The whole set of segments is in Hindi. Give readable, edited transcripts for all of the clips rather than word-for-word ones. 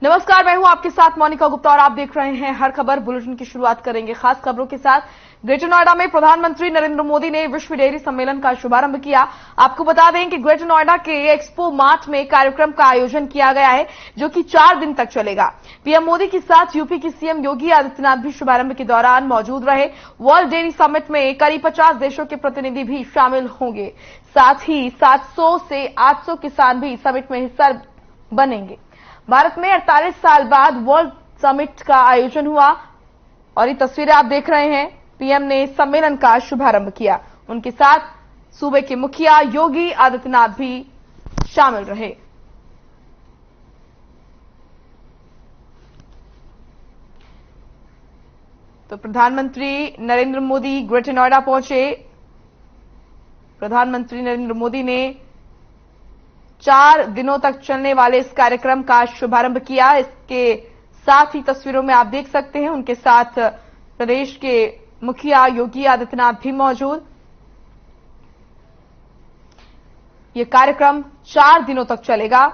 नमस्कार, मैं हूं आपके साथ मोनिका गुप्ता और आप देख रहे हैं हर खबर बुलेटिन की शुरुआत करेंगे खास खबरों के साथ। ग्रेटर नोएडा में प्रधानमंत्री नरेंद्र मोदी ने विश्व डेयरी सम्मेलन का शुभारंभ किया। आपको बता दें कि ग्रेटर नोएडा के एक्सपो मार्ट में कार्यक्रम का आयोजन किया गया है जो कि 4 दिन तक चलेगा। पीएम मोदी के साथ यूपी की सीएम योगी आदित्यनाथ भी शुभारंभ के दौरान मौजूद रहे। वर्ल्ड डेयरी समिट में करीब 50 देशों के प्रतिनिधि भी शामिल होंगे। साथ ही 700 से 800 किसान भी समिट में हिस्सा बनेंगे। भारत में 48 साल बाद वर्ल्ड समिट का आयोजन हुआ और ये तस्वीरें आप देख रहे हैं। पीएम ने सम्मेलन का शुभारंभ किया। उनके साथ सूबे के मुखिया योगी आदित्यनाथ भी शामिल रहे। तो प्रधानमंत्री नरेंद्र मोदी ग्रेटर नोएडा पहुंचे। प्रधानमंत्री नरेंद्र मोदी ने 4 दिनों तक चलने वाले इस कार्यक्रम का शुभारंभ किया। इसके साथ ही तस्वीरों में आप देख सकते हैं उनके साथ प्रदेश के मुखिया योगी आदित्यनाथ भी मौजूद। यह कार्यक्रम 4 दिनों तक चलेगा।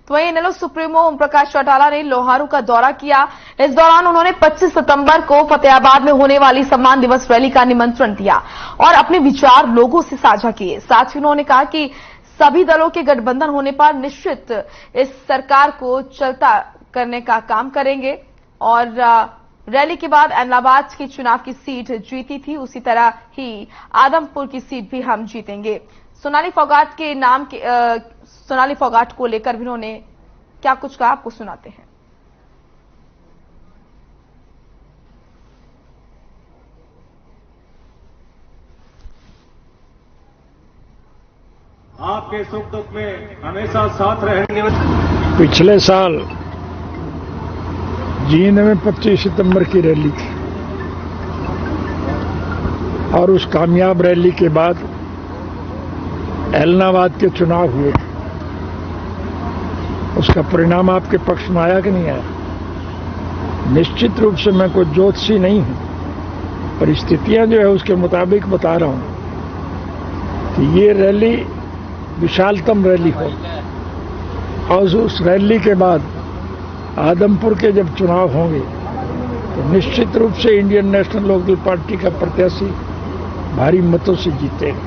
तो वहीं इनेलो सुप्रीमो ओम प्रकाश चौटाला ने लोहारू का दौरा किया। इस दौरान उन्होंने 25 सितंबर को फतेहाबाद में होने वाली सम्मान दिवस रैली का निमंत्रण दिया और अपने विचार लोगों से साझा किए। साथ ही उन्होंने कहा कि सभी दलों के गठबंधन होने पर निश्चित इस सरकार को चलता करने का काम करेंगे और रैली के बाद इलाहाबाद की चुनाव की सीट जीती थी उसी तरह ही आदमपुर की सीट भी हम जीतेंगे। सोनाली फोगाट के नाम के सोनाली फोगाट को लेकर भी उन्होंने क्या कुछ कहा, आपको सुनाते हैं। आपके सुख दुख में हमेशा साथ रहेंगे। पिछले साल जींद में 25 सितंबर की रैली थी और उस कामयाब रैली के बाद इलाहाबाद के चुनाव हुए। उसका परिणाम आपके पक्ष में आया कि नहीं आया? निश्चित रूप से मैं कोई ज्योतिषी नहीं हूं, परिस्थितियां जो है उसके मुताबिक बता रहा हूं कि ये रैली विशालतम रैली हो और उस रैली के बाद आदमपुर के जब चुनाव होंगे तो निश्चित रूप से इंडियन नेशनल लोकदल पार्टी का प्रत्याशी भारी मतों से जीतेगा।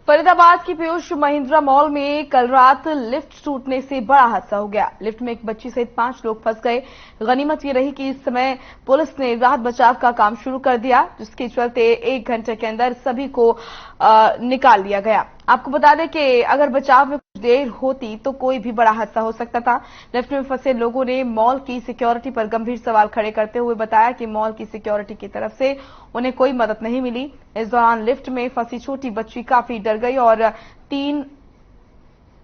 फरीदाबाद की पीयूष महिंद्रा मॉल में कल रात लिफ्ट टूटने से बड़ा हादसा हो गया। लिफ्ट में एक बच्ची सहित 5 लोग फंस गए। गनीमत ये रही कि इस समय पुलिस ने राहत बचाव का काम शुरू कर दिया, जिसके चलते 1 घंटे के अंदर सभी को निकाल लिया गया। आपको बता दें कि अगर बचाव में कुछ देर होती तो कोई भी बड़ा हादसा हो सकता था। लिफ्ट में फंसे लोगों ने मॉल की सिक्योरिटी पर गंभीर सवाल खड़े करते हुए बताया कि मॉल की सिक्योरिटी की तरफ से उन्हें कोई मदद नहीं मिली। इस दौरान लिफ्ट में फंसी छोटी बच्ची काफी डर गई और 3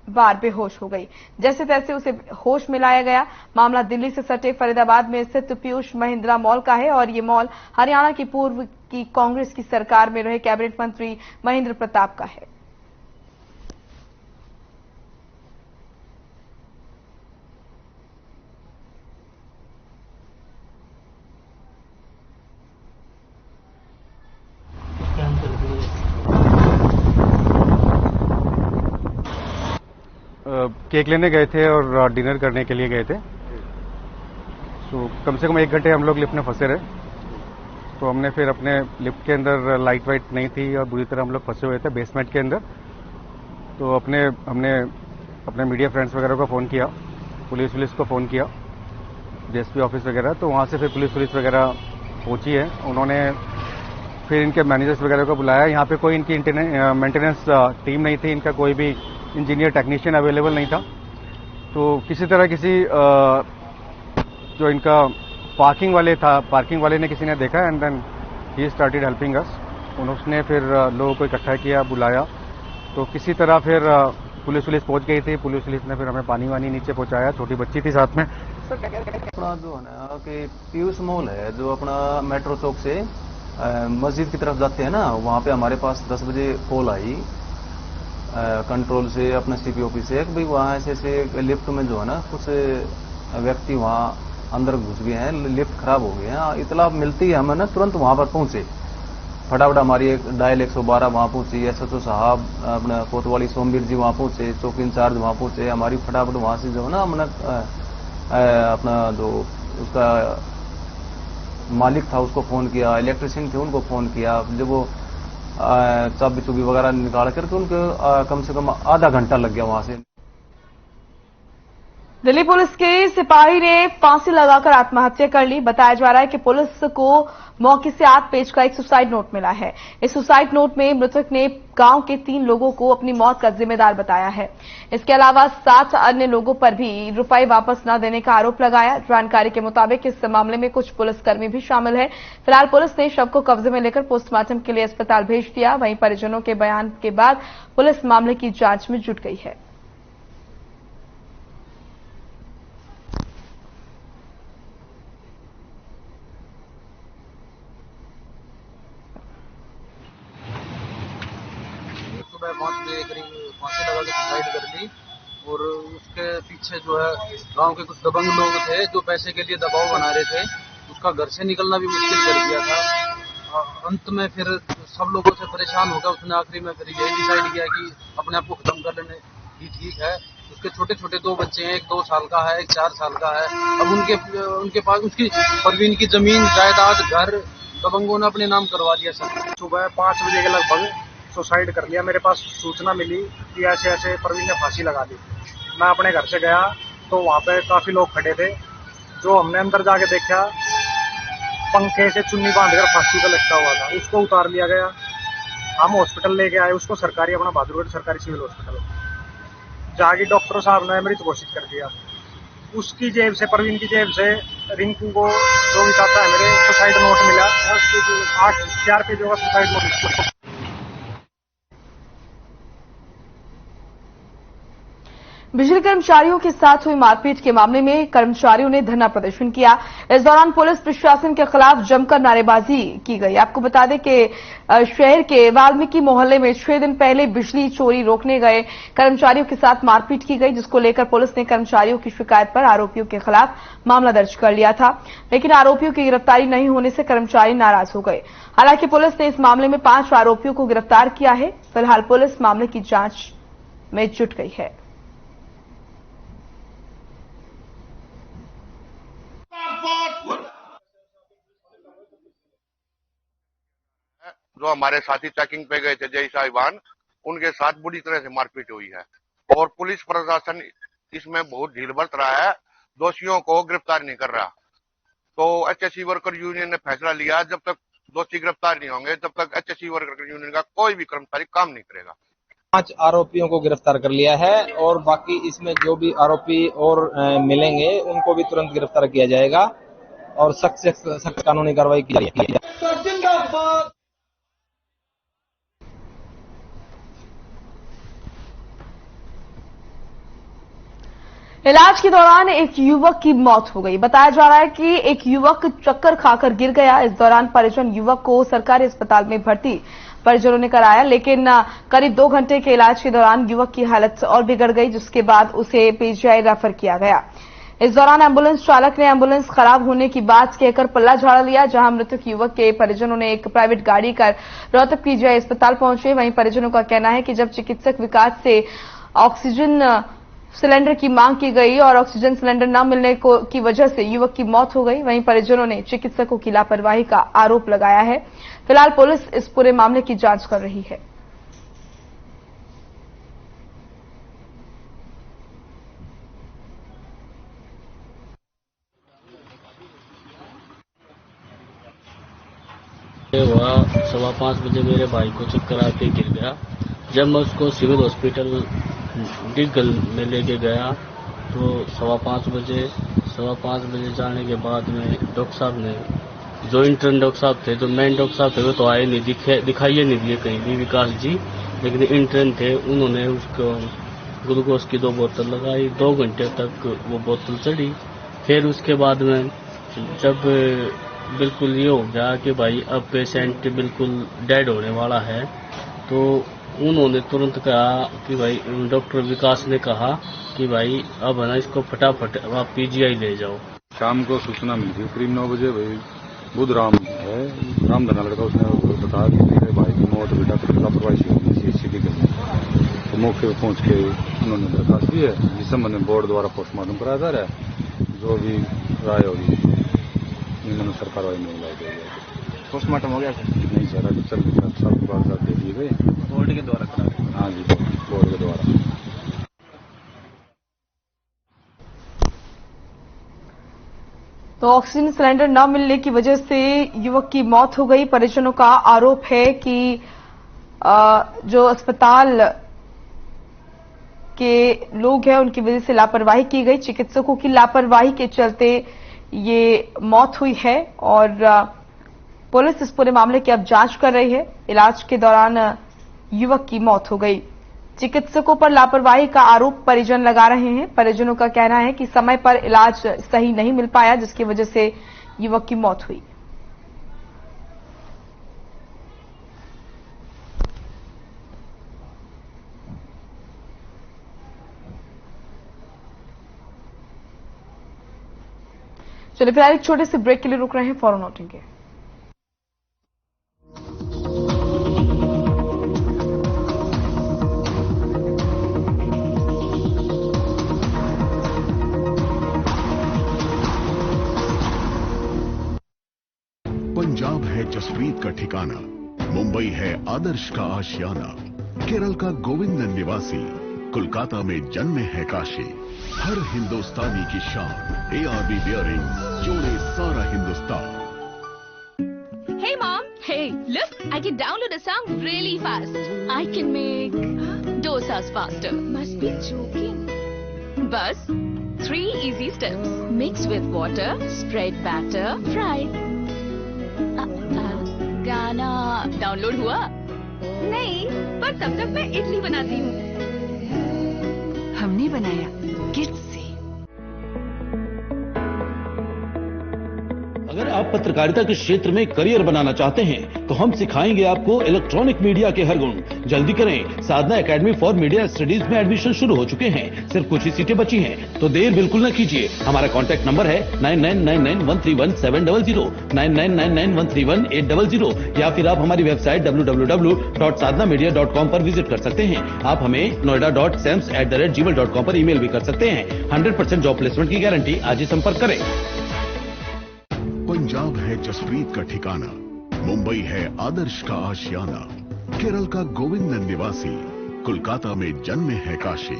बार बेहोश हो गई। जैसे तैसे उसे होश में लाया गया। मामला दिल्ली से सटे फरीदाबाद में स्थित पीयूष महिंद्रा मॉल का है और ये मॉल हरियाणा की पूर्व की कांग्रेस की सरकार में रहे कैबिनेट मंत्री महेंद्र प्रताप का है। केक लेने गए थे और डिनर करने के लिए गए थे। तो कम से कम 1 घंटे हम लोग लिफ्ट में फंसे रहे। तो हमने फिर अपने लिफ्ट के अंदर लाइट वाइट नहीं थी और बुरी तरह हम लोग फंसे हुए थे बेसमेंट के अंदर। तो हमने अपने मीडिया फ्रेंड्स वगैरह को फ़ोन किया, पुलिस को फ़ोन किया, डीएसपी ऑफिस वगैरह। तो वहाँ से फिर पुलिस वगैरह पहुँची है। उन्होंने फिर इनके मैनेजर्स वगैरह को बुलाया। यहाँ पे कोई इनकी मेंटेनेंस टीम नहीं थी, इनका कोई भी इंजीनियर टेक्नीशियन अवेलेबल नहीं था। तो किसी तरह जो इनका पार्किंग वाले ने किसी ने देखा and then he started helping us. उन्होंने फिर लोगों को इकट्ठा किया, बुलाया। तो किसी तरह फिर पुलिस पहुंच गई थी। पुलिस ने फिर हमें पानी वानी नीचे पहुंचाया। छोटी बच्ची थी साथ में। अपना जो है ना कि पीयूष मॉल है जो अपना मेट्रो चौक से मस्जिद की तरफ जाते हैं ना, वहाँ पे हमारे पास 10 बजे कॉल आई कंट्रोल से अपने सीपी ऑफिस से कि भाई वहाँ ऐसे लिफ्ट में जो है ना कुछ व्यक्ति वहाँ अंदर घुस गए हैं, लिफ्ट खराब हो गए हैं। इतला मिलती है हमें ना तुरंत वहाँ पर पहुंचे, फटाफट हमारी एक डायल 112 वहाँ पहुंची, एसएचओ साहब अपना कोतवाली सोमवीर जी वहाँ पहुंचे, चौकी इंचार्ज वहाँ पहुंचे, हमारी फटाफट वहाँ से जो है ना हमने अपना जो उसका मालिक था उसको फोन किया, इलेक्ट्रिशियन थे उनको फोन किया। जब वो चाबी चुबी वगैरह निकाल करके उनको कम से कम आधा घंटा लग गया वहां से। दिल्ली पुलिस के सिपाही ने फांसी लगाकर आत्महत्या कर ली। बताया जा रहा है कि पुलिस को मौके से 8 पेज का एक सुसाइड नोट मिला है। इस सुसाइड नोट में मृतक ने गांव के 3 लोगों को अपनी मौत का जिम्मेदार बताया है। इसके अलावा 7 अन्य लोगों पर भी रुपए वापस न देने का आरोप लगाया। जानकारी के मुताबिक इस मामले में कुछ पुलिसकर्मी भी शामिल है। फिलहाल पुलिस ने शव को कब्जे में लेकर पोस्टमार्टम के लिए अस्पताल भेज दिया। वहीं परिजनों के बयान के बाद पुलिस मामले की जांच में जुट गई है। सुबह 5 बजे करीब फांसी लगा के सुसाइड कर ली। और उसके पीछे जो है गांव के कुछ दबंग लोग थे जो पैसे के लिए दबाव बना रहे थे। उसका घर से निकलना भी मुश्किल कर दिया था। अंत में फिर सब लोगों से परेशान होकर उसने आखिरी में फिर यही डिसाइड किया कि अपने आप को खत्म कर लेने ही ठीक है। उसके छोटे छोटे 2 बच्चे हैं, एक 2 साल का है, एक 4 साल का है। अब उनके पास उसकी परवीन की जमीन जायदाद घर दबंगों ने अपने नाम करवा दिया। सर सुबह 5 बजे के लगभग सुसाइड कर लिया। मेरे पास सूचना मिली कि ऐसे ऐसे परवीन ने फांसी लगा दी। मैं अपने घर से गया तो वहाँ पे काफी लोग खड़े थे। जो हमने अंदर जाके देखा, पंखे से चुन्नी बांधकर फांसी पे लटका हुआ था। उसको उतार लिया गया। हम हॉस्पिटल लेके आए उसको, सरकारी अपना बहादुरगढ़ सरकारी सिविल हॉस्पिटल। जाके डॉक्टर साहब ने मृत घोषित कर दिया। उसकी जेब से, परवीन की जेब से रिंकू को जो भी चाहता है मेरे सुसाइड नोट मिला। 4 पेजों का सुसाइड नोट। बिजली कर्मचारियों के साथ हुई मारपीट के मामले में कर्मचारियों ने धरना प्रदर्शन किया। इस दौरान पुलिस प्रशासन के खिलाफ जमकर नारेबाजी की गई। आपको बता दें कि शहर के वाल्मीकि मोहल्ले में 6 दिन पहले बिजली चोरी रोकने गए कर्मचारियों के साथ मारपीट की गई, जिसको लेकर पुलिस ने कर्मचारियों की शिकायत पर आरोपियों के खिलाफ मामला दर्ज कर लिया था। लेकिन आरोपियों की गिरफ्तारी नहीं होने से कर्मचारी नाराज हो गए। हालांकि पुलिस ने इस मामले में 5 आरोपियों को गिरफ्तार किया है। फिलहाल पुलिस मामले की जांच में जुट गई है। जो हमारे साथी चेकिंग पे गए थे जय साहिबान, उनके साथ बुरी तरह से मारपीट हुई है और पुलिस प्रशासन इसमें बहुत ढील बरत रहा है, दोषियों को गिरफ्तार नहीं कर रहा। तो एचएससी वर्कर यूनियन ने फैसला लिया, जब तक दोषी गिरफ्तार नहीं होंगे तब तक एचएससी वर्कर यूनियन का कोई भी कर्मचारी काम नहीं करेगा। 5 आरोपियों को गिरफ्तार कर लिया है और बाकी इसमें जो भी आरोपी और मिलेंगे उनको भी तुरंत गिरफ्तार किया जाएगा और सख्त से सख्त कानूनी कार्रवाई की जाएगी। इलाज के दौरान एक युवक की मौत हो गई। बताया जा रहा है कि एक युवक चक्कर खाकर गिर गया। इस दौरान परिजन युवक को सरकारी अस्पताल में भर्ती परिजनों ने कराया, लेकिन करीब 2 घंटे के इलाज के दौरान युवक की हालत और बिगड़ गई, जिसके बाद उसे पीजीआई रेफर किया गया। इस दौरान एम्बुलेंस चालक ने एम्बुलेंस खराब होने की बात कहकर पल्ला झाड़ लिया। जहां मृतक युवक के परिजनों ने एक प्राइवेट गाड़ी कर रोहतक पीजीआई अस्पताल पहुंचे। वहीं परिजनों का कहना है कि जब चिकित्सक विकास से ऑक्सीजन सिलेंडर की मांग की गई और ऑक्सीजन सिलेंडर न मिलने की वजह से युवक की मौत हो गई। वहीं परिजनों ने चिकित्सकों की लापरवाही का आरोप लगाया है। फिलहाल पुलिस इस पूरे मामले की जांच कर रही है। हुआ 5:15 बजे मेरे भाई को चक्कर आके गिर गया। जब मैं उसको सिविल हॉस्पिटल डिगल में लेके गया तो 5:15 बजे जाने के बाद में डॉक्टर साहब ने, जो इंटर्न डॉक्टर साहब थे, जो मेन डॉक्टर साहब थे वो तो आए नहीं, दिखाइए नहीं दिए कहीं भी विकास जी, लेकिन इंटर्न थे, उन्होंने उसको ग्लूकोज की 2 बोतल लगाई। 2 घंटे तक वो बोतल चढ़ी। फिर उसके बाद में जब बिल्कुल ये हो गया कि भाई अब पेशेंट बिल्कुल डेड होने वाला है, तो उन्होंने तुरंत कहा कि भाई, डॉक्टर विकास ने कहा कि भाई अब है ना इसको फटाफट आप पीजीआई ले जाओ। शाम को सूचना मिली थी करीब 9 बजे, भाई बुध राम है, रामधना लड़का, उसने बताया कि मेरे भाई की मौत बेटा कुछ लापरवाही से हुई सिटी के अंदर। तो मौके पर पहुंच के उन्होंने दरखास्त दी है, जिस संबंध में बोर्ड द्वारा पोस्टमार्टम कराया जा रहा है। जो भी राय होगी निम्नानुसार कार्रवाई में लाई जाएगी। पोस्टमार्टम हो गया सर? नहीं सर, अभी सब कागजात दे दिए गए बोर्ड के द्वारा करा? हाँ जी, बोर्ड के द्वारा। तो ऑक्सीजन सिलेंडर न मिलने की वजह से युवक की मौत हो गई। परिजनों का आरोप है कि जो अस्पताल के लोग हैं उनकी वजह से लापरवाही की गई, चिकित्सकों की लापरवाही के चलते ये मौत हुई है और पुलिस इस पूरे मामले की अब जांच कर रही है। इलाज के दौरान युवक की मौत हो गई। चिकित्सकों पर लापरवाही का आरोप परिजन लगा रहे हैं। परिजनों का कहना है कि समय पर इलाज सही नहीं मिल पाया, जिसकी वजह से युवक की मौत हुई। चलिए फिलहाल एक छोटे से ब्रेक के लिए रुक रहे हैं, फौरन लौटेंगे। पंजाब है जसप्रीत का ठिकाना, मुंबई है आदर्श का आशियाना, केरल का गोविंदन निवासी, कोलकाता में जन्मे है काशी। हर हिंदुस्तानी की शान, ARB बियरिंग्स जोड़े सारा Hindustan. Hey mom, hey, look, I can download a song really fast. I can make dosas faster. Must be joking. Bus, 3 easy steps. Mix with water, spread batter, fry. गाना डाउनलोड हुआ? नहीं, पर तब तक मैं इडली बनाती हूँ। हमने बनाया किड्स से। अगर आप पत्रकारिता के क्षेत्र में करियर बनाना चाहते हैं तो हम सिखाएंगे आपको इलेक्ट्रॉनिक मीडिया के हर गुण। जल्दी करें, साधना एकेडमी फॉर मीडिया स्टडीज में एडमिशन शुरू हो चुके हैं। सिर्फ कुछ ही सीटें बची हैं, तो देर बिल्कुल न कीजिए। हमारा कॉन्टैक्ट नंबर है 9999131700, 9999131800, या फिर आप हमारी वेबसाइट www.sadhnamedia.com पर विजिट कर सकते हैं। आप हमें noida.sams@gmail.com पर ईमेल भी कर सकते हैं। 100% जॉब प्लेसमेंट की गारंटी। आज ही संपर्क करें। पंजाब है जसप्रीत का ठिकाना, मुंबई है आदर्श का आशियाना, केरल का गोविंदन निवासी, कोलकाता में जन्मे है काशी।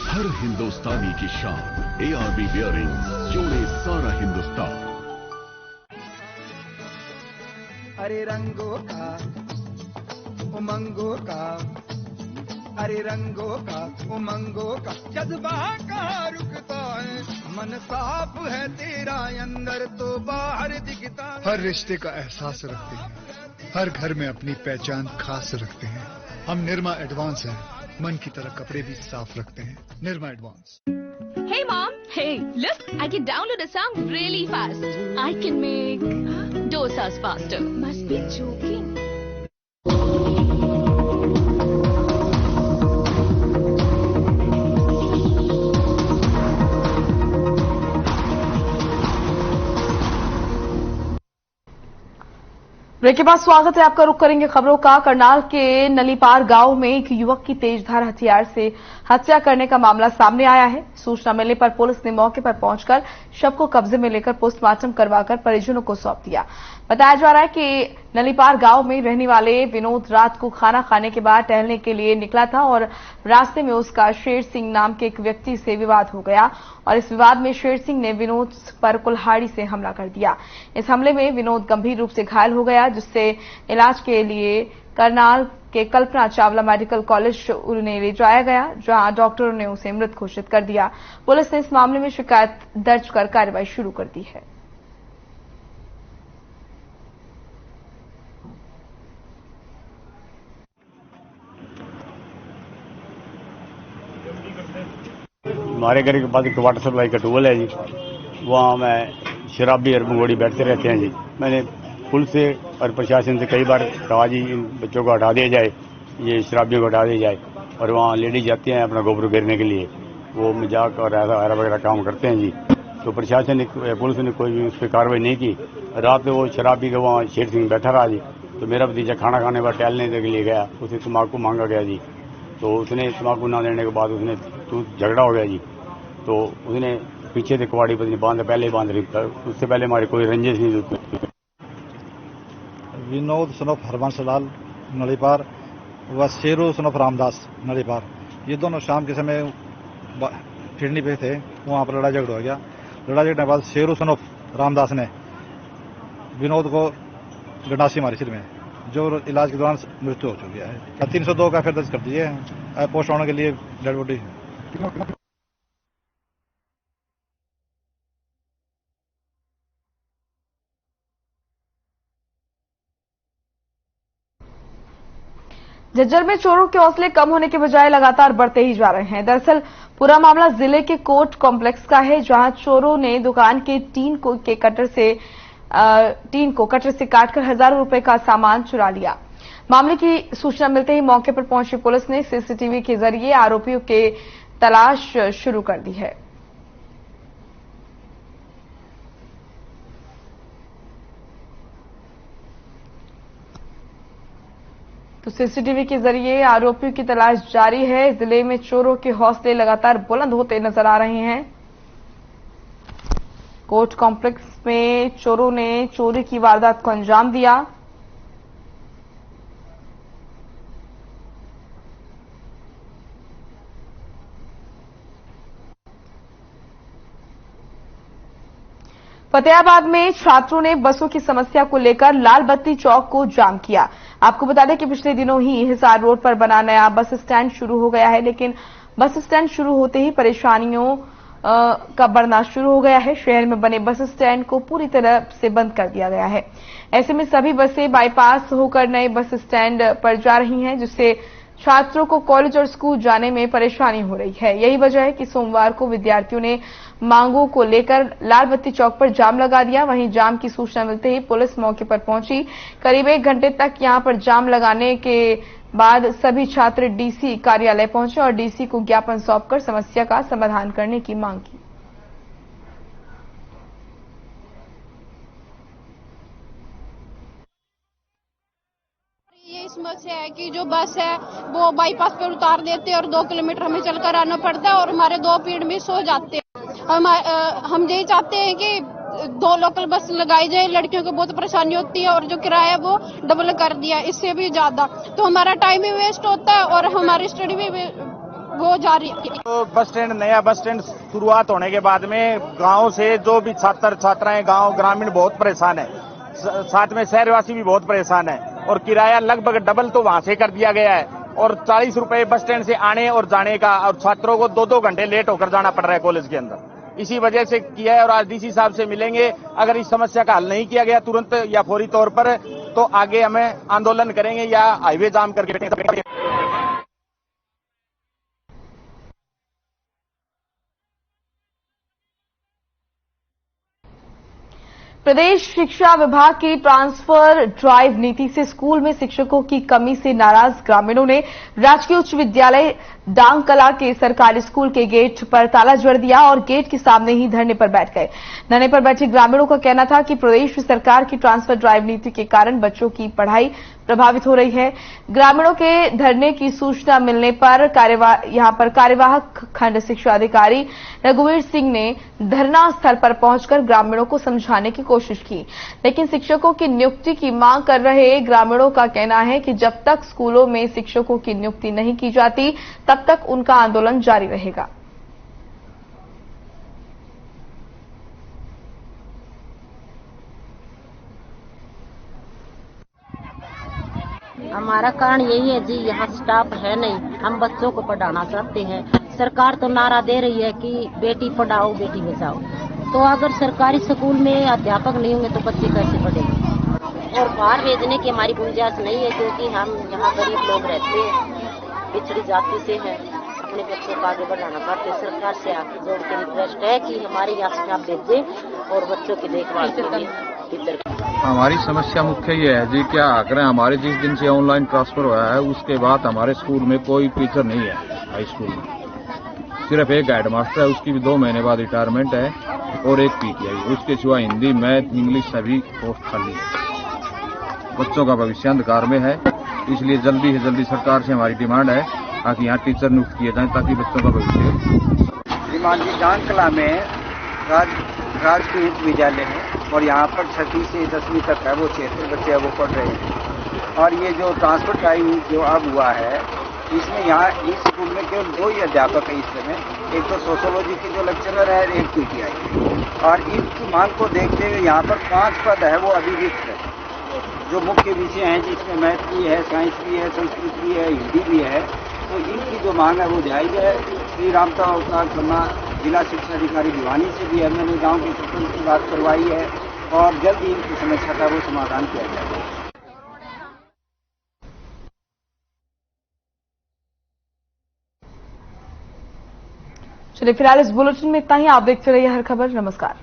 हर हिंदुस्तानी की शान, ARB बियरिंग्स जोड़े सारा हिंदुस्तान। अरे रंगों का उमंगों का, अरे रंगों का उमंगों का जज्बा कहाँ रुकता है। मन साफ है तेरा अंदर तो बाहर दिखता है। हर रिश्ते का एहसास रखते हैं, हर घर में अपनी पहचान खास रखते हैं। हम निर्मा एडवांस हैं, मन की तरह कपड़े भी साफ रखते हैं। Nirma advance. Hey mom, hey, look, I can download a song really fast. I can make dosas faster. Must be joking. Break के बाद स्वागत है आपका। रुख करेंगे खबरों का। करनाल के नलीपार गांव में एक युवक की तेजधार हथियार से हत्या करने का मामला सामने आया है। सूचना मिलने पर पुलिस ने मौके पर पहुंचकर शव को कब्जे में लेकर पोस्टमार्टम करवाकर परिजनों को सौंप दिया। बताया जा रहा है कि नलीपार गांव में रहने वाले विनोद रात को खाना खाने के बाद टहलने के लिए निकला था और रास्ते में उसका शेर सिंह नाम के एक व्यक्ति से विवाद हो गया और इस विवाद में शेर सिंह ने विनोद पर कुल्हाड़ी से हमला कर दिया। इस हमले में विनोद गंभीर रूप से घायल हो गया, जिससे इलाज के लिए करनाल के कल्पना चावला मेडिकल कॉलेज उन्हें ले जाया गया, जहां डॉक्टरों ने उसे मृत घोषित कर दिया। पुलिस ने इस मामले में शिकायत दर्ज कर कार्रवाई शुरू कर दी है। हमारे घर के पास एक वाटर सप्लाई का टूबल है जी, वहाँ मैं शराबी और भंगोड़ी बैठते रहते हैं जी। मैंने पुलिस से और प्रशासन से कई बार कहा जी इन बच्चों को हटा दिया जाए, ये शराबियों को हटा दी जाए। और वहाँ लेडीज जाती हैं अपना गोबर गिरने के लिए, वो मजाक और ऐसा वगैरह काम करते हैं जी। तो प्रशासन ने, पुलिस ने कोई भी उस पर कार्रवाई नहीं की। रात में वो शराबी का वहाँ शेर सिंह बैठा रहा जी। तो मेरा भतीजा खाना खाने पर टहलने के लिए गया, उसे तम्बाकू मांगा गया जी। तो उसने तम्बाकू ना देने के बाद उसने झगड़ा हो गया जी। तो उसने पीछे से कुवाड़ी पत्नी पहले बांध रही, उससे पहले हमारी कोई रंजिश नहीं थी। विनोद सनोफ हरबंसलाल नलीपार व शेरू सनोफ रामदास नलीपार, ये दोनों शाम के समय फिरनी पे थे। वहाँ पर लड़ाई झगड़ा हो गया। लड़ाई झगड़ने के बाद शेरू सनोफ रामदास ने विनोद को गंडासी मारी सिर में, जो इलाज के दौरान मृत्यु हो चुकी है। 302 का फिर दर्ज कर दिए, पोस्टमार्टम के लिए डेड बॉडी। झज्जर में चोरों के हौसले कम होने के बजाय लगातार बढ़ते ही जा रहे हैं। दरअसल पूरा मामला जिले के कोर्ट कॉम्प्लेक्स का है, जहां चोरों ने दुकान के टीन को कटर से काटकर हजारों रुपए का सामान चुरा लिया। मामले की सूचना मिलते ही मौके पर पहुंची पुलिस ने सीसीटीवी के जरिए आरोपियों की तलाश शुरू कर दी है। तो सीसीटीवी के जरिए आरोपियों की तलाश जारी है। जिले में चोरों के हौसले लगातार बुलंद होते नजर आ रहे हैं। कोर्ट कॉम्प्लेक्स में चोरों ने चोरी की वारदात को अंजाम दिया। फतेहाबाद में छात्रों ने बसों की समस्या को लेकर लाल बत्ती चौक को जाम किया। आपको बता दें कि पिछले दिनों ही हिसार रोड पर बना नया बस स्टैंड शुरू हो गया है, लेकिन बस स्टैंड शुरू होते ही परेशानियों का बढ़ना शुरू हो गया है। शहर में बने बस स्टैंड को पूरी तरह से बंद कर दिया गया है। ऐसे में सभी बसें बाईपास होकर नए बस स्टैंड पर जा रही हैं, जिससे छात्रों को कॉलेज और स्कूल जाने में परेशानी हो रही है। यही वजह है कि सोमवार को विद्यार्थियों ने मांगों को लेकर लाल बत्ती चौक पर जाम लगा दिया। वहीं जाम की सूचना मिलते ही पुलिस मौके पर पहुंची। करीब 1 घंटे तक यहां पर जाम लगाने के बाद सभी छात्र डीसी कार्यालय पहुंचे और डीसी को ज्ञापन सौंपकर समस्या का समाधान करने की मांग की। ये समस्या है कि जो बस है वो बाईपास पर उतार देते हैं और 2 किलोमीटर हमें चलकर आना पड़ता है और हमारे 2 पीरियड मिस हो जाते हैं। हम यही चाहते हैं कि 2 लोकल बस लगाई जाए। लड़कियों को बहुत परेशानी होती है और जो किराया वो डबल कर दिया, इससे भी ज्यादा, तो हमारा टाइम भी वेस्ट होता है और हमारी स्टडी भी वो जारी है। तो बस स्टैंड, नया बस स्टैंड शुरुआत होने के बाद में गाँव से जो भी छात्र छात्राएं, गाँव ग्रामीण बहुत परेशान है, साथ में शहरवासी भी बहुत परेशान है और किराया लगभग डबल तो वहां से कर दिया गया है और 40 रुपए बस स्टैंड से आने और जाने का, और छात्रों को 2-2 घंटे लेट होकर जाना पड़ रहा है कॉलेज के अंदर। इसी वजह से किया है और आज डीसी साहब से मिलेंगे। अगर इस समस्या का हल नहीं किया गया तुरंत या फौरी तौर पर, तो आगे हमें आंदोलन करेंगे या हाईवे जाम करके। प्रदेश शिक्षा विभाग की ट्रांसफर ड्राइव नीति से स्कूल में शिक्षकों की कमी से नाराज ग्रामीणों ने राजकीय उच्च विद्यालय डांगकला के सरकारी स्कूल के गेट पर ताला जड़ दिया और गेट के सामने ही धरने पर बैठ गए। धरने पर बैठे ग्रामीणों का कहना था कि प्रदेश सरकार की ट्रांसफर ड्राइव नीति के कारण बच्चों की पढ़ाई प्रभावित हो रही है। ग्रामीणों के धरने की सूचना मिलने पर यहां पर कार्यवाहक खंड शिक्षा अधिकारी रघुवीर सिंह ने धरना स्थल पर पहुंचकर ग्रामीणों को समझाने की कोशिश की, लेकिन शिक्षकों की नियुक्ति की मांग कर रहे ग्रामीणों का कहना है कि जब तक स्कूलों में शिक्षकों की नियुक्ति नहीं की जाती तब तक उनका आंदोलन जारी रहेगा। हमारा कारण यही है जी, यहाँ स्टाफ है नहीं, हम बच्चों को पढ़ाना चाहते हैं। सरकार तो नारा दे रही है कि बेटी पढ़ाओ बेटी बचाओ, तो अगर सरकारी स्कूल में अध्यापक नहीं होंगे तो बच्चे कैसे पढ़ेंगे। और बाहर भेजने की हमारी गुंजाइश नहीं है, क्योंकि हम यहाँ गरीब लोग रहते हैं, पिछड़ी जाति से हैं, अपने बच्चों को आगे बढ़ाना चाहते हैं। सरकार से हाथ जोड़ के रिक्वेस्ट है कि हमारे यहाँ स्टाफ भेजें और बच्चों की देखभाल के लिए टीचर। हमारी समस्या मुख्य ये है जी, क्या आग्रह हमारे जिस दिन से ऑनलाइन ट्रांसफर हुआ है उसके बाद हमारे स्कूल में कोई टीचर नहीं है। हाई स्कूल में सिर्फ एक गाइड मास्टर है, उसकी भी 2 महीने बाद रिटायरमेंट है, और एक पीटीआई। उसके सिवा हिंदी, मैथ, इंग्लिश सभी पोस्ट खाली है। बच्चों का भविष्य अंधकार में है, इसलिए जल्दी से जल्दी सरकार से हमारी डिमांड है ताकि यहाँ टीचर नियुक्त किए जाएं ताकि बच्चों का भविष्य। श्रीमान जी जानकला में राजकीय उच्च विद्यालय है और यहाँ पर 6वीं से 10वीं तक है, वो 76 बच्चे वो पढ़ रहे हैं। और ये जो ट्रांसफर टाइम जो अब हुआ है, इसमें यहाँ इस स्कूल में केवल 2 ही अध्यापक है इस समय, एक तो सोशियोलॉजी के जो लेक्चरर है, एक पीटीआई। और इनकी मांग को देखते हुए यहाँ पर 5 पद है वो अभी रिक्त है। जो मुख्य विषय हैं जिसमें मैथ भी है, साइंस भी है, संस्कृत भी है, हिंदी भी है, तो इनकी जो मांग है वो जायज है। श्री रामता अवतार खन्ना जिला शिक्षा अधिकारी भिवानी से भी मैंने गांव के सरपंच की बात करवाई है और जल्द ही इनकी समस्या का वो समाधान किया जाएगा। चलिए फिलहाल इस बुलेटिन में इतना ही। आप देखते रहिए हर खबर। नमस्कार।